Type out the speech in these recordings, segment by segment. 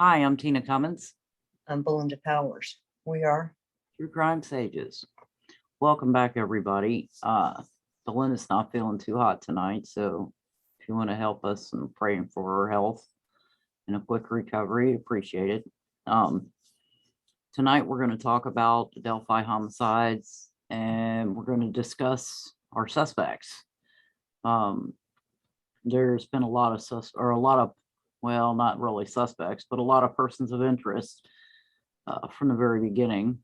Hi, I'm Tina Cummins, I'm Belinda Powers. We are. True Crime Sages. Welcome back, everybody. Belinda's not feeling too hot tonight, so if you want to help us, I'm praying for her health and a quick recovery. Appreciate it. Tonight, we're going to talk about the Delphi homicides, and we're going to discuss our suspects. There's been a lot of well, not really suspects, but a lot of persons of interest from the very beginning.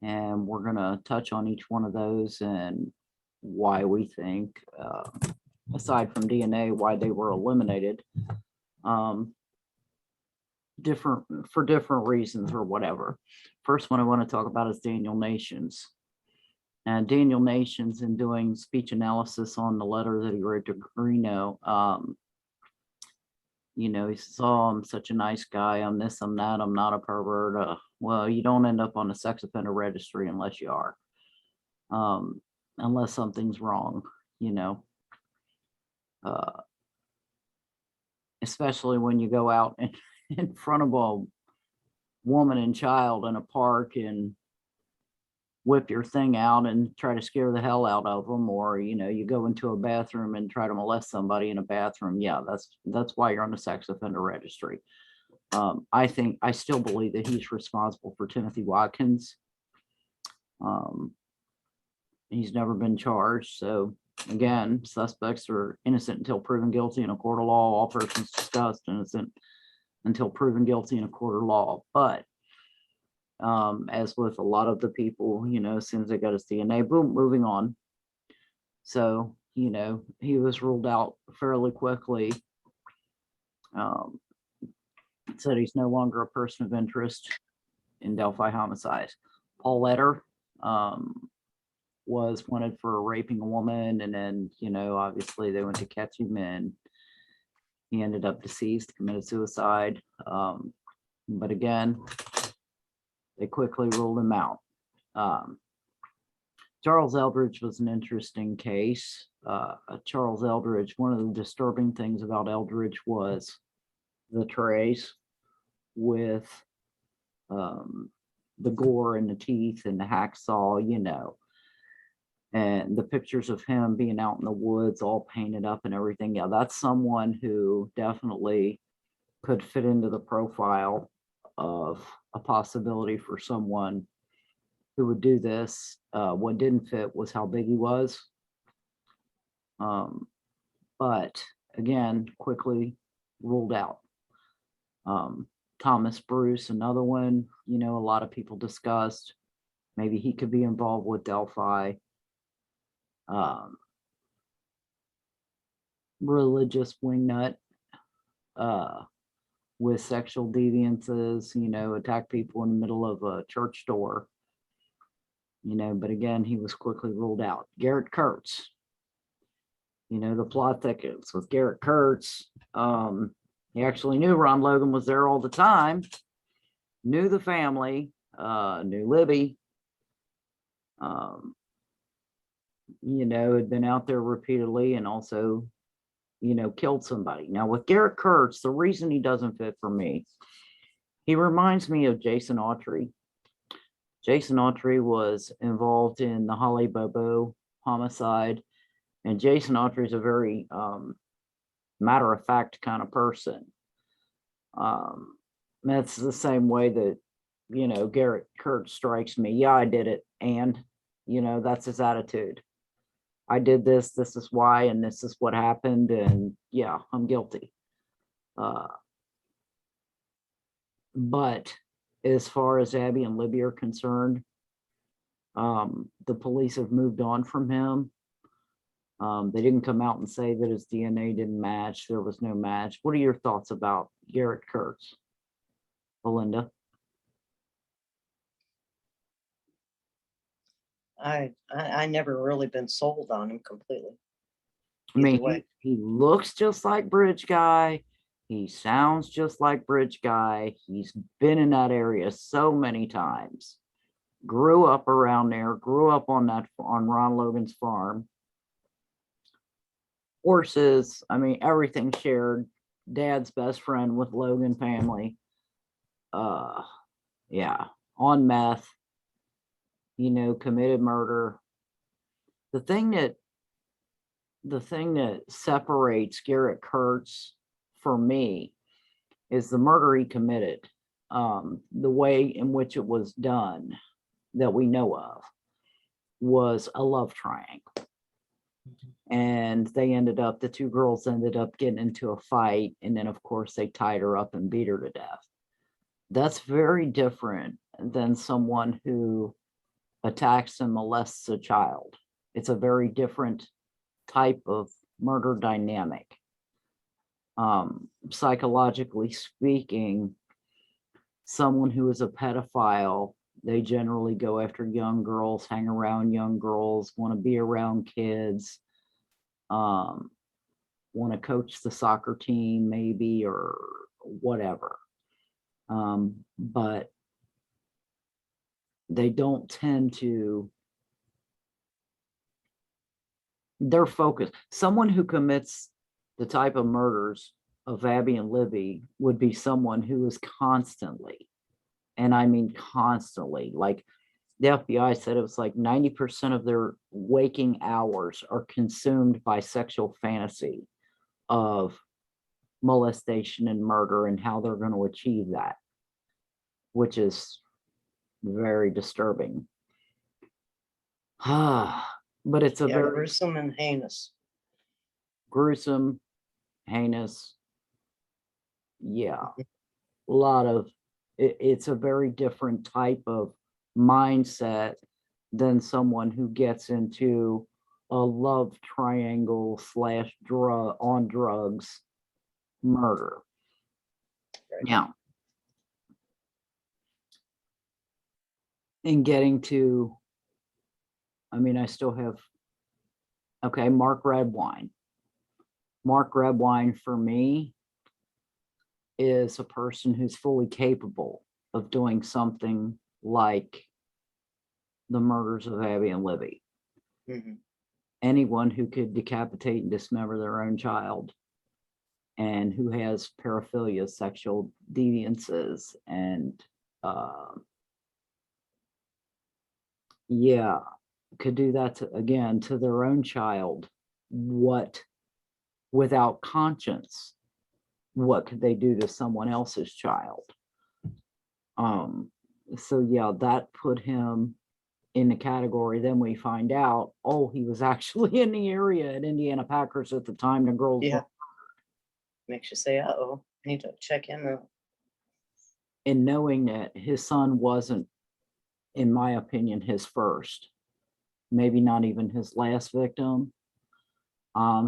And we're going to touch on each one of those and why we think, aside from DNA, why they were eliminated, for different reasons or whatever. First one I want to talk about is Daniel Nations. And Daniel Nations, in doing speech analysis on the letter that he wrote to Greeno, he says, "Oh, I'm such a nice guy. I'm this, I'm that. I'm not a pervert." Well, you don't end up on a sex offender registry unless you are, unless something's wrong, especially when you go out in front of a woman and child in a park and whip your thing out and try to scare the hell out of them, or you go into a bathroom and try to molest somebody in a bathroom. Yeah, that's why you're on the sex offender registry. I still believe that he's responsible for Timothy Watkins. He's never been charged, so again, suspects are innocent until proven guilty in a court of law. All persons discussed innocent until proven guilty in a court of law. But as with a lot of the people, as soon as they got his DNA, boom, moving on. So, he was ruled out fairly quickly. Said he's no longer a person of interest in Delphi homicides. Paul Letter was wanted for raping a woman, and then, obviously they went to catch him, and he ended up deceased, committed suicide. But again, they quickly ruled him out. Charles Eldridge was an interesting case. Charles Eldridge, one of the disturbing things about Eldridge was the trays with the gore and the teeth and the hacksaw, and the pictures of him being out in the woods all painted up and everything. Yeah, that's someone who definitely could fit into the profile of a possibility for someone who would do this. What didn't fit was how big he was. But again, quickly ruled out. Thomas Bruce, another one, a lot of people discussed. Maybe he could be involved with Delphi. Religious wingnut. With sexual deviances, attack people in the middle of a church door, but again, he was quickly ruled out. Garrett Kurtz, the plot thickens with Garrett Kurtz. He actually knew Ron Logan was there all the time, knew the family, knew Libby, had been out there repeatedly, and also killed somebody. Now with Garrett Kurtz, the reason he doesn't fit for me, he reminds me of Jason Autry. Jason Autry was involved in the Holly Bobo homicide, and Jason Autry is a very matter-of-fact kind of person. That's the same way that, Garrett Kurtz strikes me. Yeah, I did it, and, that's his attitude. I did this is why, and this is what happened, and yeah, I'm guilty. But as far as Abby and Libby are concerned, the police have moved on from him. They didn't come out and say that his DNA didn't match. There was no match. What are your thoughts about Garrett Kurtz, Belinda? I never really been sold on him completely. I mean, he looks just like Bridge Guy. He sounds just like Bridge Guy. He's been in that area so many times. Grew up around there. Grew up on Ron Logan's farm. Horses. I mean, everything shared. dad's best friend with Logan family. Yeah, on meth, committed murder. The thing that separates Garrett Kurtz for me is the murder he committed. The way in which it was done that we know of was a love triangle. And the two girls ended up getting into a fight. And then, of course, they tied her up and beat her to death. That's very different than someone who attacks and molests a child. It's a very different type of murder dynamic. Psychologically speaking, someone who is a pedophile, they generally go after young girls, hang around young girls, want to be around kids, want to coach the soccer team maybe, or whatever. But they don't tend to, they're focused. Someone who commits the type of murders of Abby and Libby would be someone who is constantly, and I mean constantly, like the FBI said it was like 90% of their waking hours are consumed by sexual fantasy of molestation and murder and how they're going to achieve that, which is very disturbing. But it's a very gruesome and heinous. Gruesome, heinous. Yeah, a lot of it's a very different type of mindset than someone who gets into a love triangle / on drugs murder. Right. Now, in getting to, I still have, okay, Mark Redwine. Mark Redwine for me is a person who's fully capable of doing something like the murders of Abby and Libby. Mm-hmm. Anyone who could decapitate and dismember their own child and who has paraphilia, sexual deviances, and could do that to their own child. What, without conscience, what could they do to someone else's child? So yeah, that put him in the category. Then we find out, he was actually in the area at Indiana Packers at the time the girls were. Makes you say, uh-oh, I need to check him out. And knowing that his son wasn't, in my opinion, his first, maybe not even his last victim,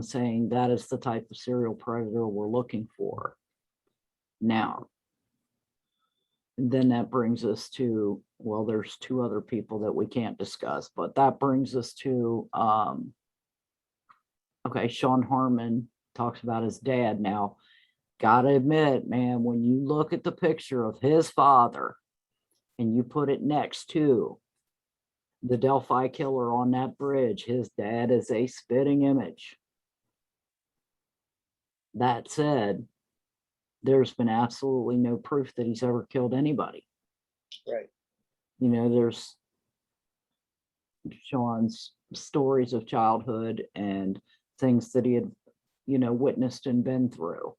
saying that is the type of serial predator we're looking for. Now, then that brings us to, well, there's two other people that we can't discuss, but that brings us to, okay, Sean Harmon talks about his dad. Now, gotta admit, man, when you look at the picture of his father and you put it next to the Delphi Killer on that bridge, his dad is a spitting image. That said, there's been absolutely no proof that he's ever killed anybody. Right. There's Sean's stories of childhood and things that he had, witnessed and been through.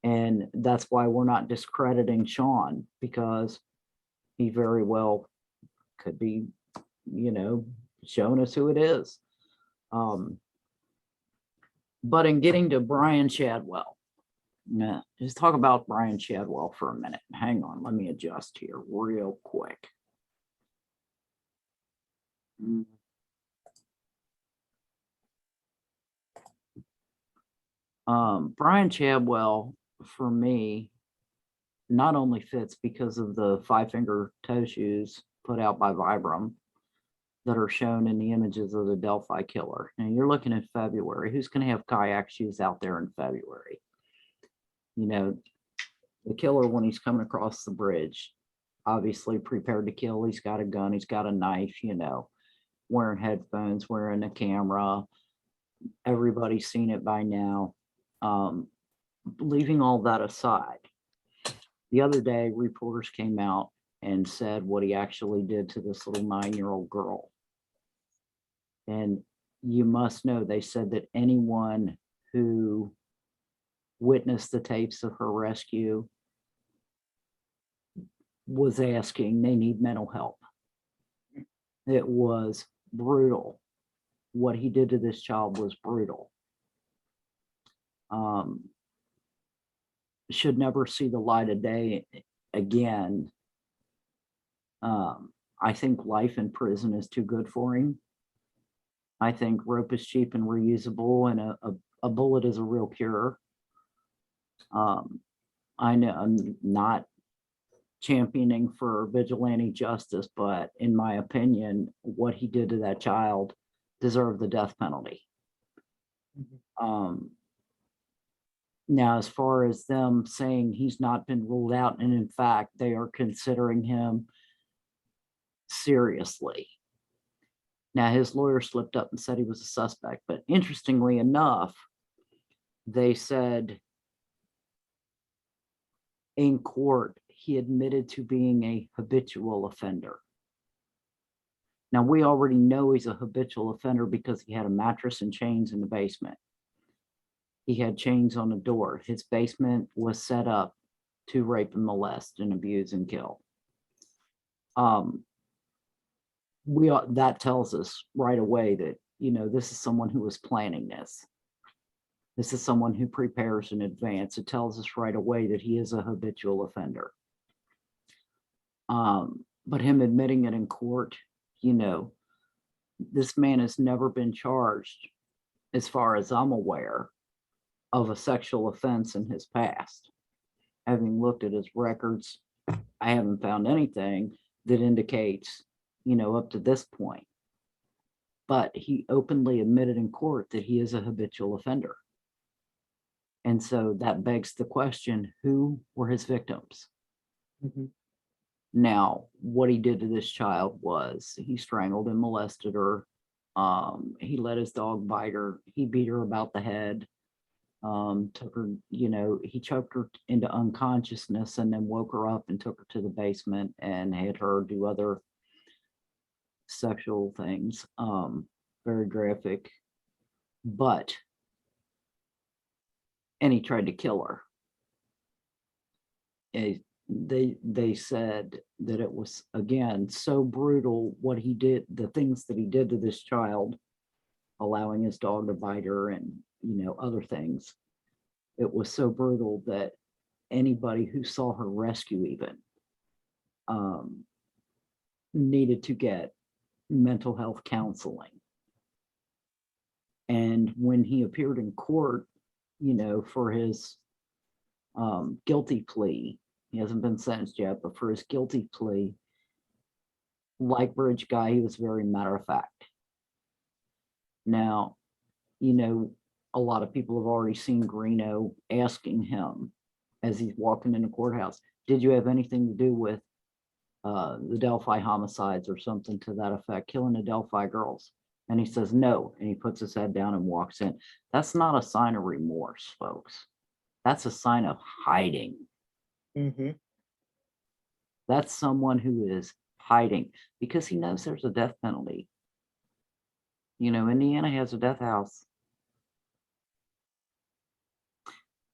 And that's why we're not discrediting Sean, because he very well could be, showing us who it is. But in getting to Brian Chadwell, just talk about Brian Chadwell for a minute. Hang on, let me adjust here real quick. Brian Chadwell, for me, not only fits because of the 5-finger toe shoes put out by Vibram that are shown in the images of the Delphi Killer. And you're looking at February. Who's going to have kayak shoes out there in February? The killer, when he's coming across the bridge, obviously prepared to kill. He's got a gun, he's got a knife, wearing headphones, wearing a camera. Everybody's seen it by now. leaving all that aside, the other day, reporters came out and said what he actually did to this little 9-year-old girl. And you must know, they said that anyone who witnessed the tapes of her rescue was asking they need mental help. It was brutal. What he did to this child was brutal. Should never see the light of day again. I think life in prison is too good for him. I think rope is cheap and reusable, and a bullet is a real cure. I know I'm not championing for vigilante justice, but in my opinion, what he did to that child deserved the death penalty. Now, as far as them saying he's not been ruled out, and in fact, they are considering him seriously. Now, his lawyer slipped up and said he was a suspect, but interestingly enough, they said in court he admitted to being a habitual offender. Now, we already know he's a habitual offender because he had a mattress and chains in the basement. He had chains on the door. His basement was set up to rape and molest and abuse and kill. That tells us right away that, this is someone who was planning this. This is someone who prepares in advance. It tells us right away that he is a habitual offender. But him admitting it in court, this man has never been charged, as far as I'm aware, of a sexual offense in his past. Having looked at his records, I haven't found anything that indicates, up to this point. But he openly admitted in court that he is a habitual offender. And so that begs the question, who were his victims? Now, what he did to this child was he strangled and molested her. He let his dog bite her. He beat her about the head. Took her, he choked her into unconsciousness and then woke her up and took her to the basement and had her do other sexual things. Very graphic. And he tried to kill her. They said that it was, again, so brutal what he did, the things that he did to this child, allowing his dog to bite her and, other things. It was so brutal that anybody who saw her rescue even needed to get mental health counseling. And when he appeared in court, for his guilty plea, he hasn't been sentenced yet, but for his guilty plea, like Bridge guy, he was very matter of fact. Now, a lot of people have already seen Greeno asking him as he's walking in the courthouse, did you have anything to do with the Delphi homicides or something to that effect, killing the Delphi girls? And he says no, and he puts his head down and walks in. That's not a sign of remorse, folks. That's a sign of hiding. That's someone who is hiding because he knows there's a death penalty. Indiana has a death house.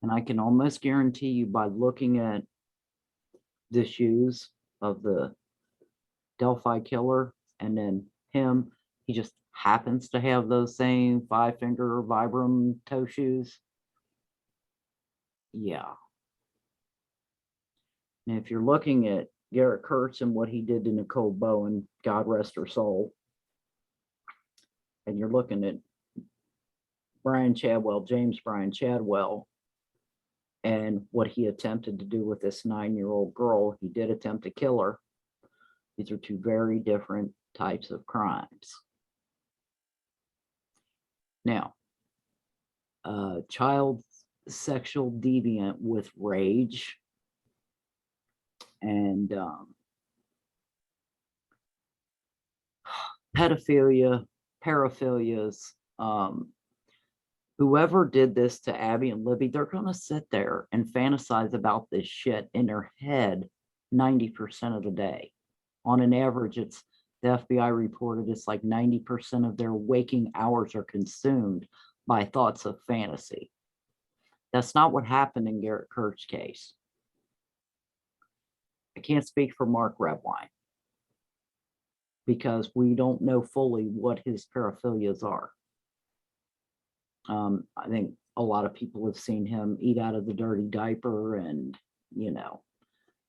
And I can almost guarantee you by looking at the shoes of the Delphi killer and then him, he just happens to have those same 5-finger Vibram toe shoes. Yeah. And if you're looking at Garrett Kurtz and what he did to Nicole Bowen, God rest her soul, and you're looking at James Brian Chadwell, and what he attempted to do with this 9-year-old girl, he did attempt to kill her. These are two very different types of crimes. Now, child sexual deviant with rage and pedophilia, paraphilias, whoever did this to Abby and Libby, they're going to sit there and fantasize about this shit in their head 90% of the day. On an average, it's the FBI reported it's like 90% of their waking hours are consumed by thoughts of fantasy. That's not what happened in Garrett Kurtz's case. I can't speak for Mark Redwine because we don't know fully what his paraphilias are. I think a lot of people have seen him eat out of the dirty diaper and, you know,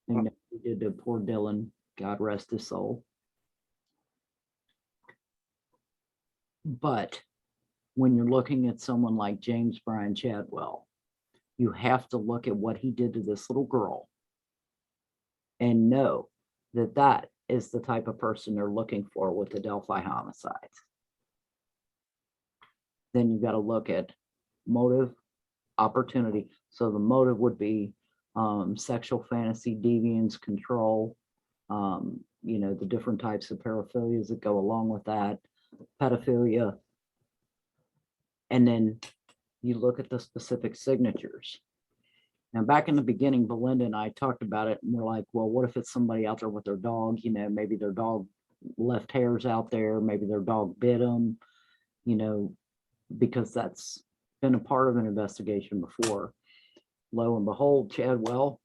thing that he did to poor Dylan, God rest his soul. But when you're looking at someone like James Brian Chadwell, you have to look at what he did to this little girl and know that that is the type of person they're looking for with the Delphi homicides. Then you got to look at motive, opportunity. So the motive would be sexual fantasy, deviance, control, you know, the different types of paraphilias that go along with that, pedophilia. And then you look at the specific signatures. Now, back in the beginning, Belinda and I talked about it, and we're like, well, what if it's somebody out there with their dog? You know, maybe their dog left hairs out there, maybe their dog bit them, you know, because that's been a part of an investigation before. Lo and behold, Chadwell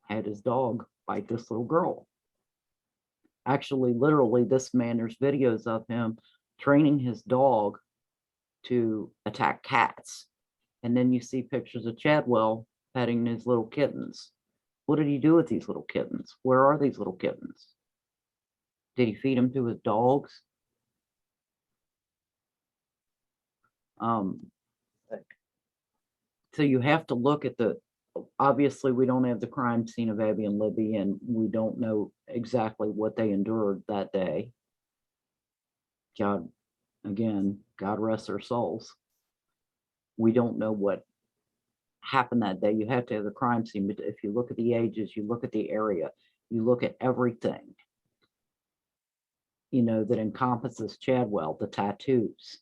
had his dog bite this little girl. Actually, literally, this man, there's videos of him training his dog to attack cats. And then you see pictures of Chadwell petting his little kittens. What did he do with these little kittens? Where are these little kittens? Did he feed them to his dogs? So you have to look at the, obviously we don't have the crime scene of Abby and Libby, and we don't know exactly what they endured that day. God, again, God rest their souls. We don't know what happened that day. You have to have the crime scene, but if you look at the ages, you look at the area, you look at everything, you know, that encompasses Chadwell, the tattoos,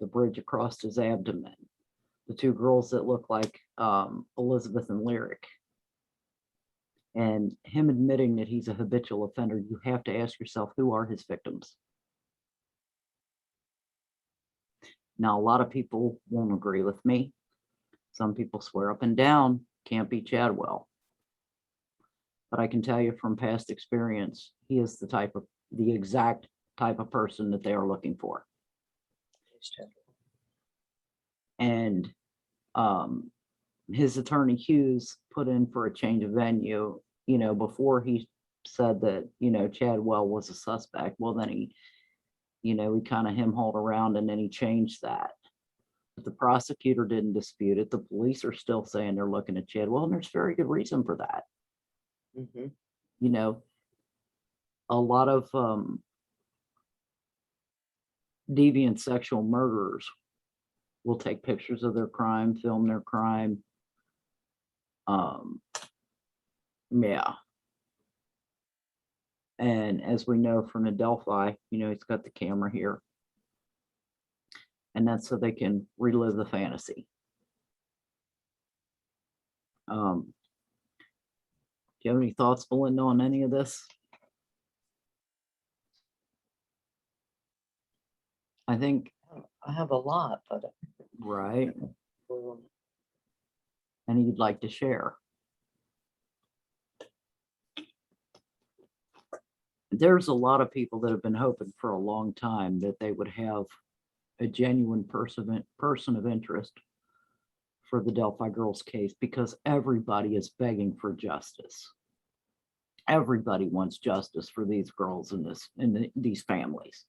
the bridge across his abdomen, the two girls that look like Elizabeth and Lyric, and him admitting that he's a habitual offender. You have to ask yourself, who are his victims? Now, a lot of people won't agree with me. Some people swear up and down, can't be Chadwell. But I can tell you from past experience, he is the exact type of person that they are looking for. And his attorney Hughes put in for a change of venue, you know, before he said that, you know, Chadwell was a suspect. Well, then he, you know, he kind of hauled around and then he changed that. But the prosecutor didn't dispute it. The police are still saying they're looking at Chadwell, and there's very good reason for that. Mm-hmm. You know, a lot of deviant sexual murderers will take pictures of their crime, film their crime. Yeah. And as we know from the Delphi, you know, he's got the camera here. And that's so they can relive the fantasy. Do you have any thoughts, Belinda, on any of this? I think. I have a lot, but. Right. And you'd like to share. There's a lot of people that have been hoping for a long time that they would have a genuine person of interest for the Delphi girls case, because everybody is begging for justice. Everybody wants justice for these girls in these families.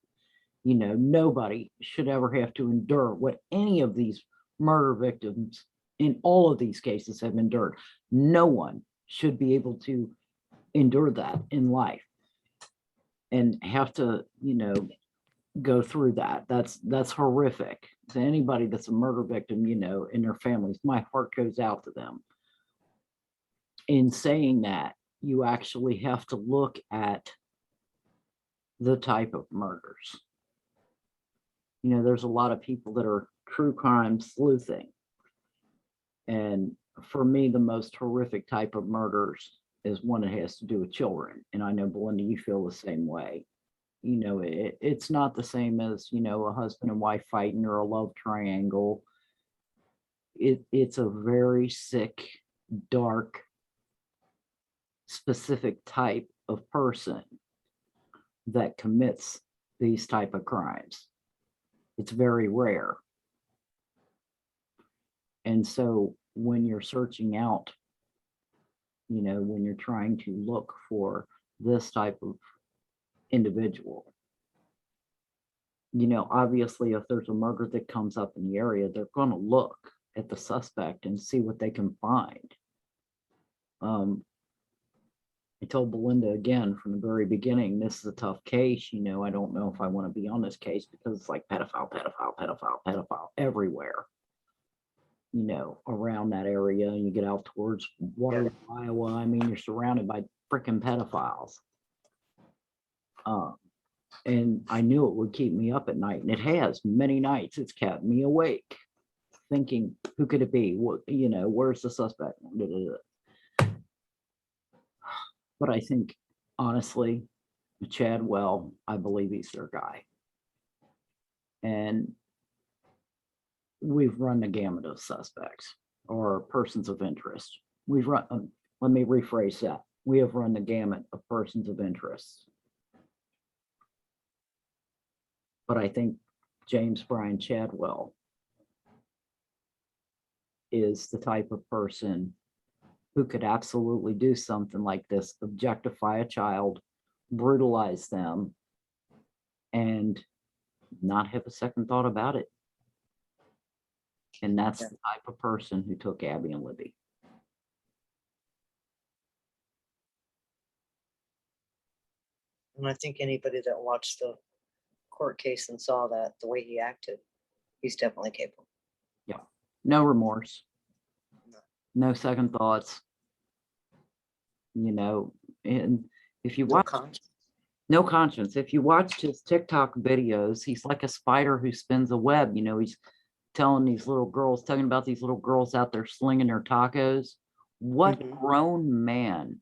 You know, nobody should ever have to endure what any of these murder victims in all of these cases have endured. No one should be able to endure that in life and have to, you know, go through that. That's horrific. To anybody that's a murder victim, you know, in their families, my heart goes out to them. In saying that, you actually have to look at the type of murders. You know, there's a lot of people that are true crime sleuthing. And for me, the most horrific type of murders is one that has to do with children. And I know, Belinda, you feel the same way. You know, it's not the same as, you know, a husband and wife fighting or a love triangle. It's a very sick, dark, specific type of person that commits these type of crimes. It's very rare. And so when you're searching out, you know, when you're trying to look for this type of individual, you know, obviously if there's a murder that comes up in the area, they're going to look at the suspect and see what they can find. I told Belinda again from the very beginning, this is a tough case. You know, I don't know if I want to be on this case because it's like pedophile, pedophile, pedophile, pedophile everywhere, you know, around that area. And you get out towards Waterloo, Iowa. I mean, you're surrounded by freaking pedophiles. And I knew it would keep me up at night, and it has many nights. It's kept me awake thinking, who could it be? What, you know, where's the suspect? But I think, honestly, Chadwell, I believe he's their guy. And we've run the gamut of suspects or persons of interest. We've run, let me rephrase that. We have run the gamut of persons of interest. But I think James Brian Chadwell is the type of person who could absolutely do something like this, objectify a child, brutalize them, and not have a second thought about it. And that's the type of person who took Abby and Libby. And I think anybody that watched the court case and saw that, the way he acted, he's definitely capable. Yeah. No remorse. No second thoughts. You know, and if you watch, no conscience. If you watch his TikTok videos, he's like a spider who spins a web. You know, he's telling these little girls, talking about these little girls out there slinging their tacos. What grown man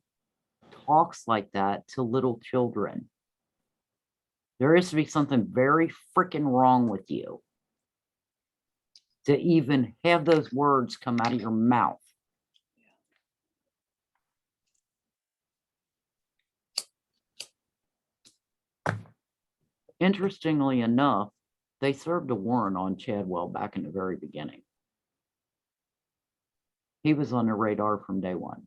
talks like that to little children? There is to be something very freaking wrong with you to even have those words come out of your mouth. Interestingly enough, they served a warrant on Chadwell back in the very beginning. He was on the radar from day one.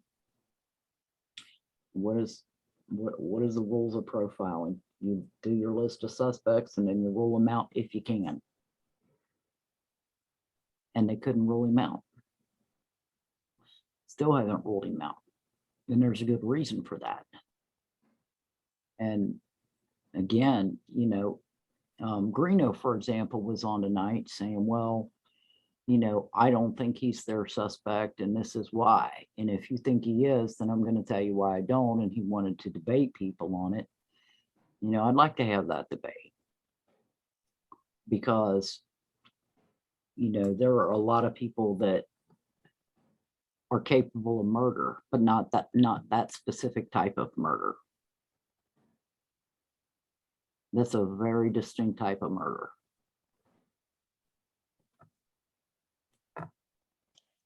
What is the rules of profiling? You do your list of suspects and then you rule them out if you can. And they couldn't rule him out. Still haven't ruled him out. And there's a good reason for that. And again, you know, Greeno, for example, was on tonight saying, well, you know, I don't think he's their suspect and this is why. And if you think he is, then I'm going to tell you why I don't. And he wanted to debate people on it. You know, I'd like to have that debate because, you know, there are a lot of people that are capable of murder, but not that specific type of murder. That's a very distinct type of murder.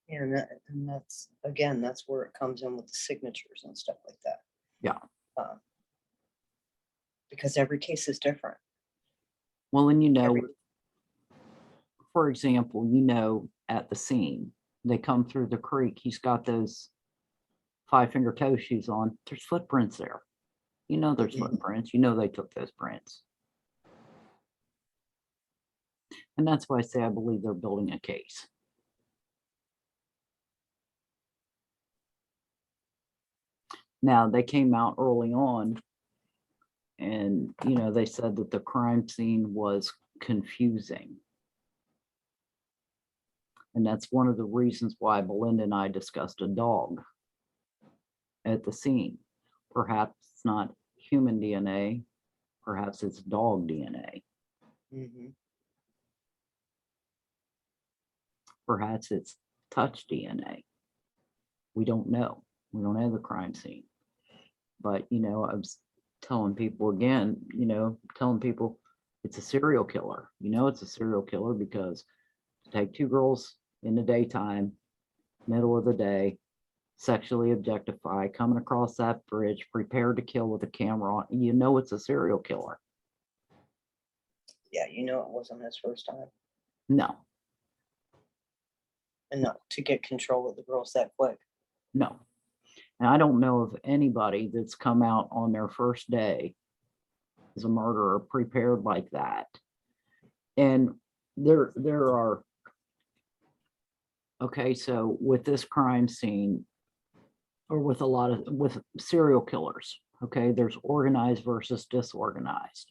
Yeah, and that's, again, that's where it comes in with the signatures and stuff like that. Yeah. Because every case is different. Well, and you know, for example, you know, at the scene, they come through the creek, he's got those 5-finger toe shoes on, there's footprints there. You know there's footprints, you know they took those prints. And that's why I say I believe they're building a case. Now, they came out early on and, you know, they said that the crime scene was confusing. And that's one of the reasons why Belinda and I discussed a dog at the scene. Perhaps it's not human DNA, perhaps it's dog DNA. Perhaps it's touch DNA. We don't know. We don't have the crime scene. But, you know, I was telling people again, you know, telling people it's a serial killer. You know, it's a serial killer because to take two girls in the daytime, middle of the day, sexually objectify, coming across that bridge, prepared to kill with a camera on, you know, it's a serial killer. Yeah, you know it wasn't his first time. No, And no, to get control of the girls that quick. no. And I don't know of anybody that's come out on their first day as a murderer prepared like that. And there are, okay, so with this crime scene, or with a lot of, with serial killers, okay, there's organized versus disorganized.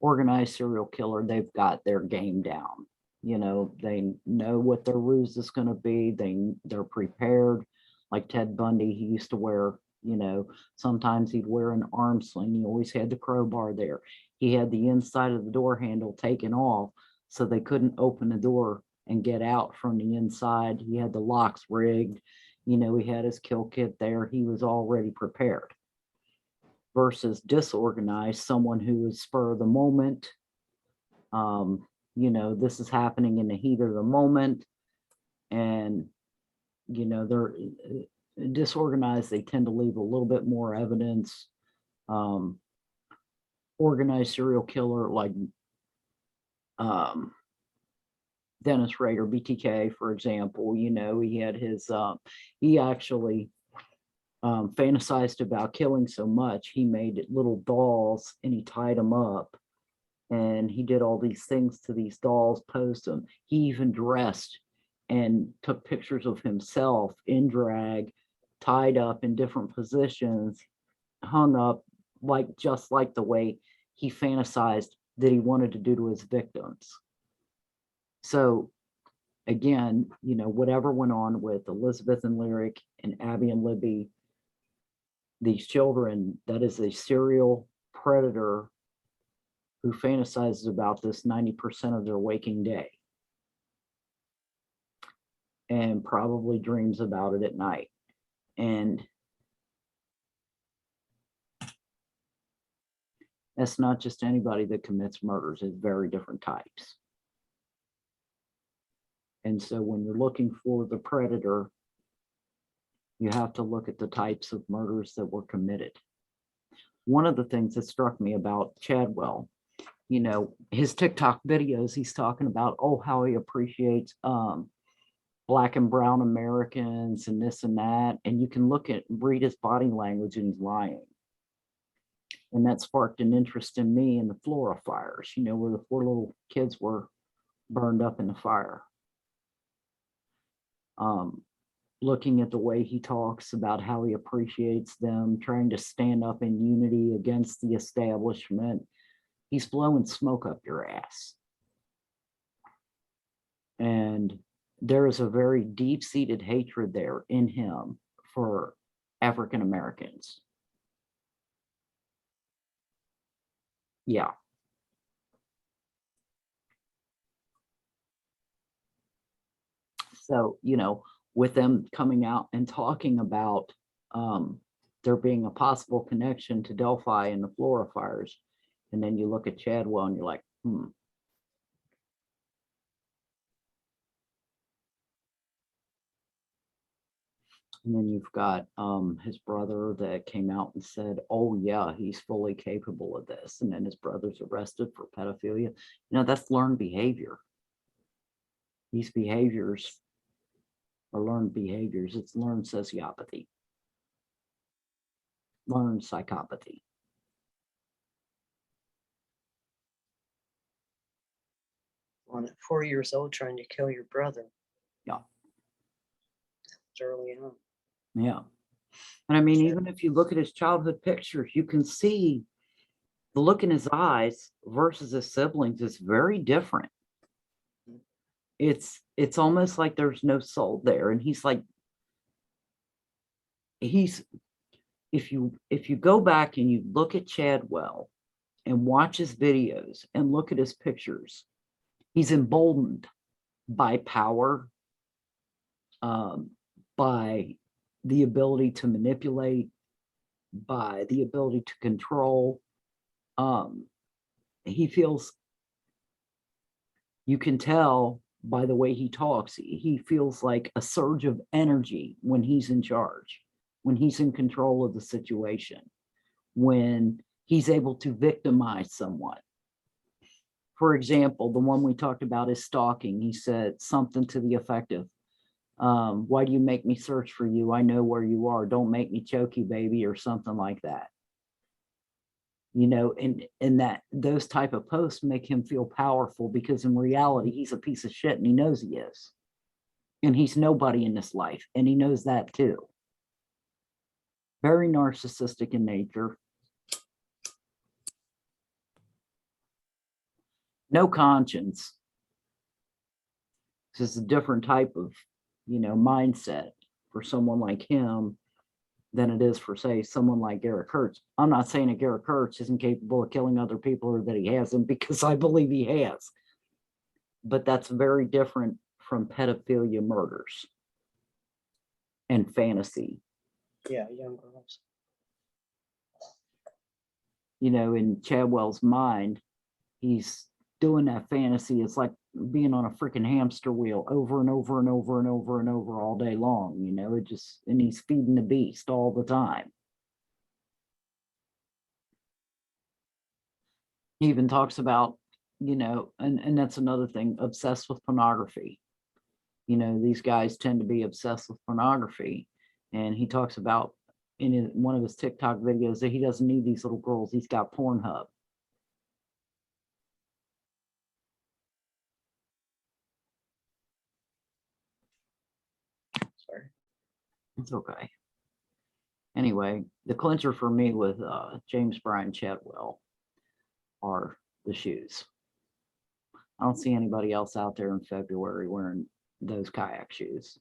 Organized serial killer, they've got their game down. You know, they know what their ruse is going to be. They're prepared. Like Ted Bundy, he used to wear, you know, sometimes he'd wear an arm sling. He always had the crowbar there. He had the inside of the door handle taken off so they couldn't open the door and get out from the inside. He had the locks rigged. You know, he had his kill kit there. He was already prepared. Versus disorganized, someone who is spur of the moment. You know, this is happening in the heat of the moment. And, you know, they're disorganized. They tend to leave a little bit more evidence. Organized serial killer like Dennis Rader, BTK, for example, you know, he had his, he actually fantasized about killing so much, he made little dolls and he tied them up. And he did all these things to these dolls, posed them. He even dressed and took pictures of himself in drag, tied up in different positions, hung up, like just like the way he fantasized that he wanted to do to his victims. So again, you know, whatever went on with Elizabeth and Lyric and Abby and Libby, these children, that is a serial predator who fantasizes about this 90% of their waking day and probably dreams about it at night. And that's not just anybody that commits murders, it's very different types. And so when you're looking for the predator, you have to look at the types of murders that were committed. One of the things that struck me about Chadwell, you know, his TikTok videos, he's talking about, oh, how he appreciates Black and brown Americans and this and that. And you can read his body language and he's lying. And that sparked an interest in me in the Flora fires, you know, where the 4 little kids were burned up in the fire. Looking at the way he talks about how he appreciates them, trying to stand up in unity against the establishment. He's blowing smoke up your ass. And there is a very deep-seated hatred there in him for African Americans. Yeah. So, you know, with them coming out and talking about there being a possible connection to Delphi and the Flora fires, and then you look at Chadwell and you're like, And then you've got his brother that came out and said, oh yeah, he's fully capable of this. And then his brother's arrested for pedophilia. You know, that's learned behavior. These behaviors are learned behaviors. It's learned sociopathy, learned psychopathy. On 4 years old, trying to kill your brother. Yeah. It's early on. Yeah. And I mean, even if you look at his childhood pictures, you can see the look in his eyes versus his siblings is very different. It's almost like there's no soul there. And he's like, if you go back and you look at Chadwell and watch his videos and look at his pictures, he's emboldened by power by the ability to manipulate, by the ability to control. He feels, you can tell by the way he talks, he feels like a surge of energy when he's in charge, when he's in control of the situation, when he's able to victimize someone. For example, the one we talked about is stalking. He said something to the effect of, why do you make me search for you? I know where you are. Don't make me choke you, baby, or something like that. You know, and that those type of posts make him feel powerful, because in reality, he's a piece of shit and he knows he is. And he's nobody in this life, and he knows that too. Very narcissistic in nature. No conscience. This is a different type of, you know, mindset for someone like him than it is for, say, someone like Garrett Kurtz. I'm not saying that Garrett Kurtz isn't capable of killing other people or that he hasn't, because I believe he has. But that's very different from pedophilia murders and fantasy. Yeah, young girls. You know, in Chadwell's mind, he's doing that fantasy. It's like being on a freaking hamster wheel over and over and over and over and over all day long. You know, it just, and he's feeding the beast all the time. He even talks about, you know, and that's another thing, obsessed with pornography. You know, these guys tend to be obsessed with pornography. And he talks about in one of his TikTok videos that he doesn't need these little girls. He's got Pornhub. Sorry. It's okay. Anyway, the clincher for me with James Brian Chadwell are the shoes. I don't see anybody else out there in February wearing those kayak shoes,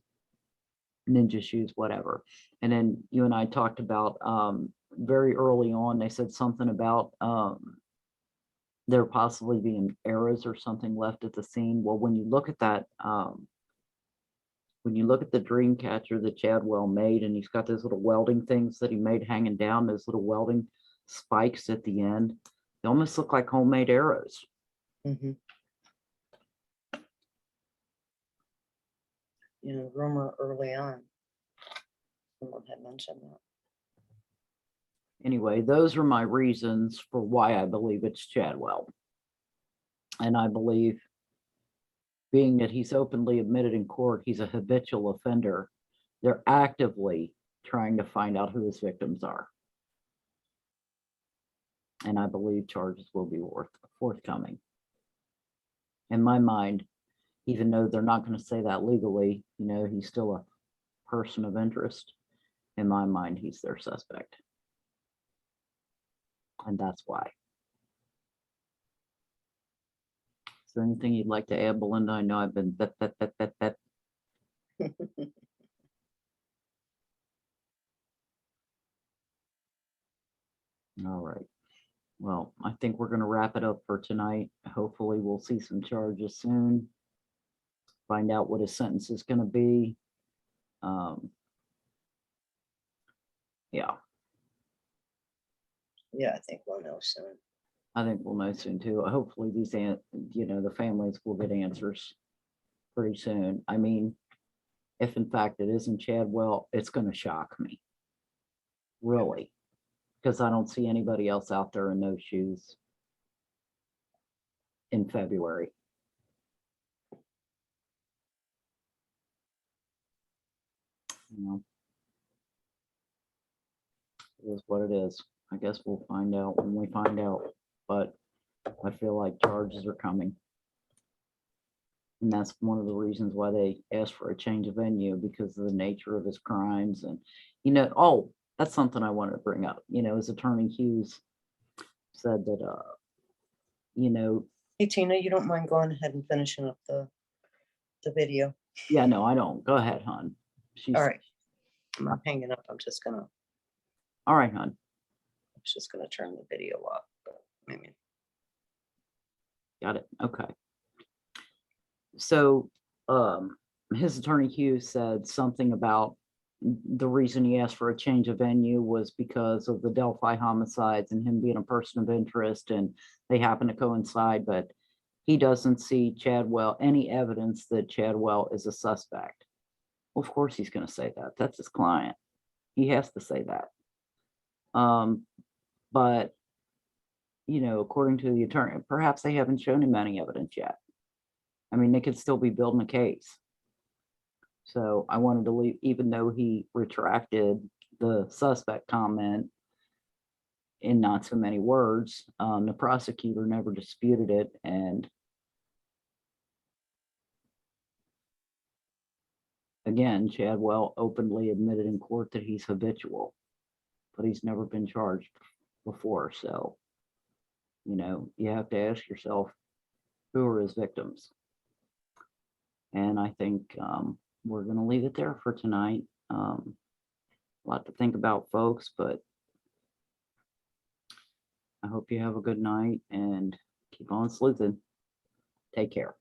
ninja shoes, whatever. And then you and I talked about very early on, they said something about there possibly being arrows or something left at the scene. Well, when you look at that, when you look at the dream catcher that Chadwell made, and he's got those little welding things that he made hanging down, those little welding spikes at the end, they almost look like homemade arrows. Mm-hmm. You know, rumor early on, someone had mentioned that. Anyway, those are my reasons for why I believe it's Chadwell. And I believe, being that he's openly admitted in court he's a habitual offender, they're actively trying to find out who his victims are. And I believe charges will be forthcoming. In my mind, even though they're not going to say that legally, you know, he's still a person of interest. In my mind, he's their suspect. And that's why. Is there anything you'd like to add, Belinda? I know I've been bet. All right. Well, I think we're going to wrap it up for tonight. Hopefully we'll see some charges soon. Find out what his sentence is going to be. Yeah. Yeah, I think we'll know soon. I think we'll know soon too. Hopefully these, you know, the families will get answers pretty soon. I mean, if in fact it isn't Chadwell, it's going to shock me. Really. Because I don't see anybody else out there in those shoes in February. You know, it is what it is. I guess we'll find out when we find out. But I feel like charges are coming. And that's one of the reasons why they asked for a change of venue, because of the nature of his crimes. And, you know, oh, that's something I wanted to bring up. You know, his attorney Hughes said that, you know. Hey, Tina, you don't mind going ahead and finishing up the video? Yeah, no, I don't. Go ahead, hon. All right. I'm not hanging up. I'm just going to. All right, hon. I was just going to turn the video off. But maybe. Got it. Okay. So his attorney Hugh said something about the reason he asked for a change of venue was because of the Delphi homicides and him being a person of interest, and they happen to coincide, but he doesn't see Chadwell, any evidence that Chadwell is a suspect. Well, of course he's going to say that. That's his client. He has to say that. But, you know, according to the attorney, perhaps they haven't shown him any evidence yet. I mean, they could still be building a case. So I wanted to leave, even though he retracted the suspect comment in not so many words, the prosecutor never disputed it. And again, Chadwell openly admitted in court that he's habitual, but he's never been charged before. So, you know, you have to ask yourself, who are his victims? And I think we're going to leave it there for tonight. A lot to think about, folks, but I hope you have a good night and keep on sleuthing. Take care.